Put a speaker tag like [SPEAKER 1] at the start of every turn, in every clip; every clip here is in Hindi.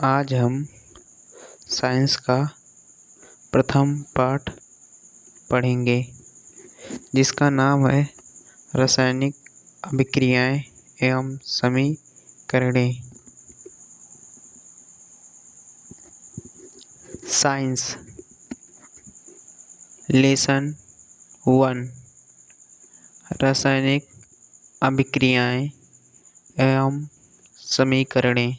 [SPEAKER 1] आज हम साइंस का प्रथम पाठ पढ़ेंगे जिसका नाम है रासायनिक अभिक्रियाएं एवं समीकरणें। साइंस लेसन 1 रासायनिक अभिक्रियाएं एवं समीकरणें।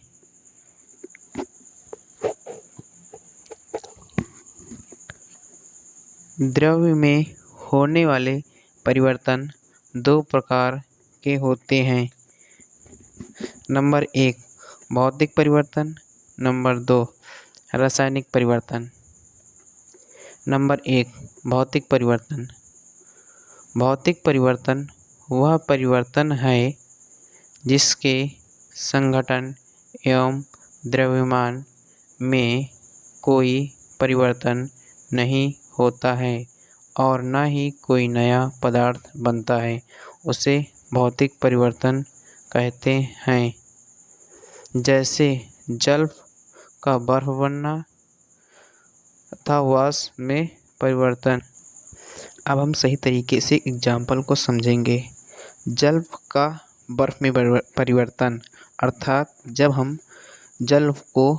[SPEAKER 1] द्रव्य में होने वाले परिवर्तन दो प्रकार के होते हैं। नंबर 1 भौतिक परिवर्तन, नंबर 2 रासायनिक परिवर्तन। नंबर 1 भौतिक परिवर्तन। भौतिक परिवर्तन वह परिवर्तन है जिसके संघटन एवं द्रव्यमान में कोई परिवर्तन नहीं होता है और न ही कोई नया पदार्थ बनता है, उसे भौतिक परिवर्तन कहते हैं। जैसे जल का बर्फ बनना तथा वाष्प में परिवर्तन। अब हम सही तरीके से एग्जाम्पल को समझेंगे। जल का बर्फ में परिवर्तन अर्थात जब हम जल को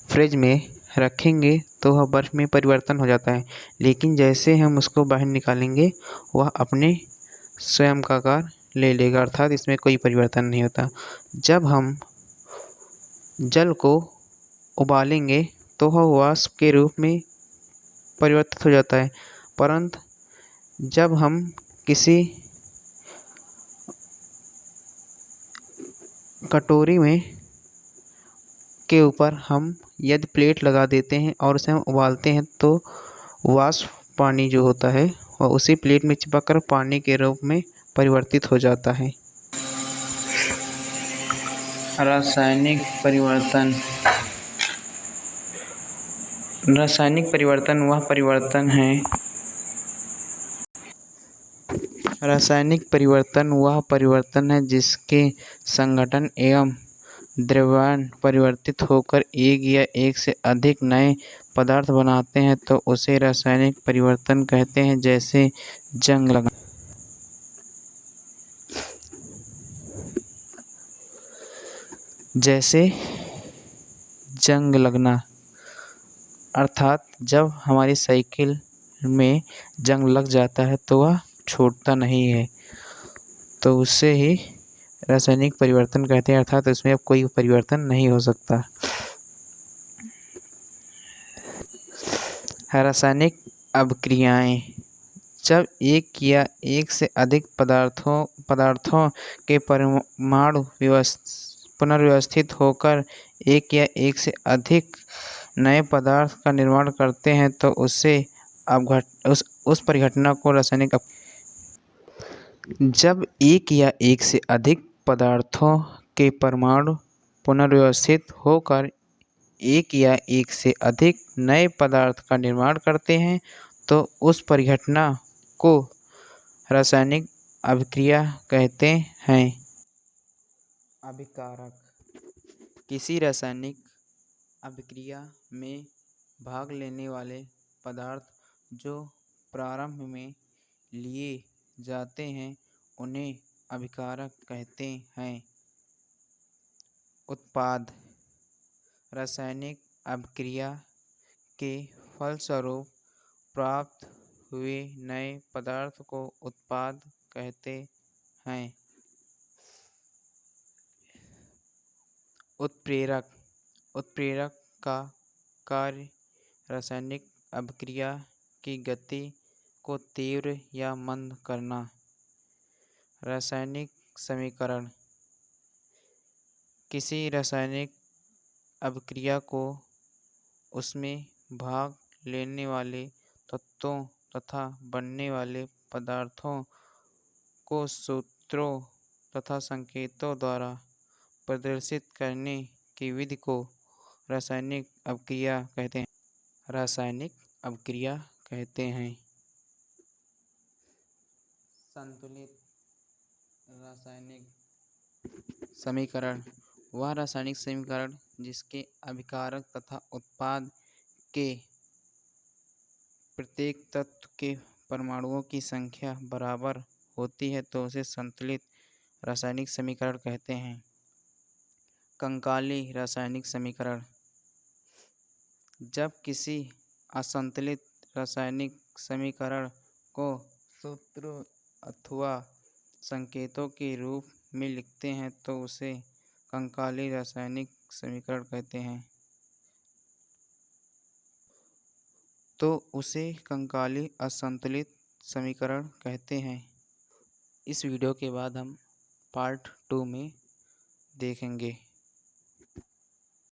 [SPEAKER 1] फ्रिज में रखेंगे तो वह बर्फ़ में परिवर्तन हो जाता है, लेकिन जैसे हम उसको बाहर निकालेंगे वह अपने स्वयं का आकार ले लेगा, अर्थात इसमें कोई परिवर्तन नहीं होता। जब हम जल को उबालेंगे तो वह वाष्प के रूप में परिवर्तित हो जाता है, परंतु जब हम किसी कटोरी में के ऊपर हम यदि प्लेट लगा देते हैं और उसे हम उबालते हैं तो वाष्प पानी जो होता है वह उसी प्लेट में चिपककर पानी के रूप में परिवर्तित हो जाता है। रासायनिक परिवर्तन। रासायनिक परिवर्तन वह परिवर्तन है जिसके संघटन एवं द्रव्यमान परिवर्तित होकर एक या एक से अधिक नए पदार्थ बनाते हैं तो उसे रासायनिक परिवर्तन कहते हैं। जैसे जंग लगना अर्थात जब हमारी साइकिल में जंग लग जाता है तो वह छूटता नहीं है, तो उससे ही रासायनिक परिवर्तन कहते हैं, अर्थात उसमें अब कोई परिवर्तन नहीं हो सकता। रासायनिक अभिक्रियाएं जब एक या एक से अधिक पदार्थों के परमाणु पुनर्व्यवस्थित होकर एक या एक से अधिक नए पदार्थ का निर्माण करते हैं तो उस परिघटना को रासायनिक। जब एक या एक से अधिक पदार्थों के परमाणु पुनर्व्यवस्थित होकर एक या एक से अधिक नए पदार्थ का निर्माण करते हैं तो उस परिघटना को रासायनिक अभिक्रिया कहते हैं। अभिकारक किसी रासायनिक अभिक्रिया में भाग लेने वाले पदार्थ जो प्रारंभ में लिए जाते हैं उन्हें अभिकारक कहते हैं। उत्पाद रासायनिक अभिक्रिया के फलस्वरूप प्राप्त हुए नए पदार्थ को उत्पाद कहते हैं। उत्प्रेरक का कार्य रासायनिक अभिक्रिया की गति को तीव्र या मंद करना। रासायनिक समीकरण किसी रासायनिक अभिक्रिया को उसमें भाग लेने वाले तत्वों तथा बनने वाले पदार्थों को सूत्रों तथा संकेतों द्वारा प्रदर्शित करने की विधि को रासायनिक अभिक्रिया कहते हैं। संतुलित रासायनिक समीकरण वह रासायनिक समीकरण जिसके अभिकारक तथा उत्पाद के प्रत्येक तत्व के परमाणुओं की संख्या बराबर होती है तो उसे संतुलित रासायनिक समीकरण कहते हैं। कंकाली रासायनिक समीकरण। जब किसी असंतुलित रासायनिक समीकरण को सूत्रों अथवा संकेतों के रूप में लिखते हैं तो उसे कंकाली रासायनिक समीकरण कहते हैं। तो उसे कंकाली असंतुलित समीकरण कहते हैं। इस वीडियो के बाद हम पार्ट 2 में देखेंगे।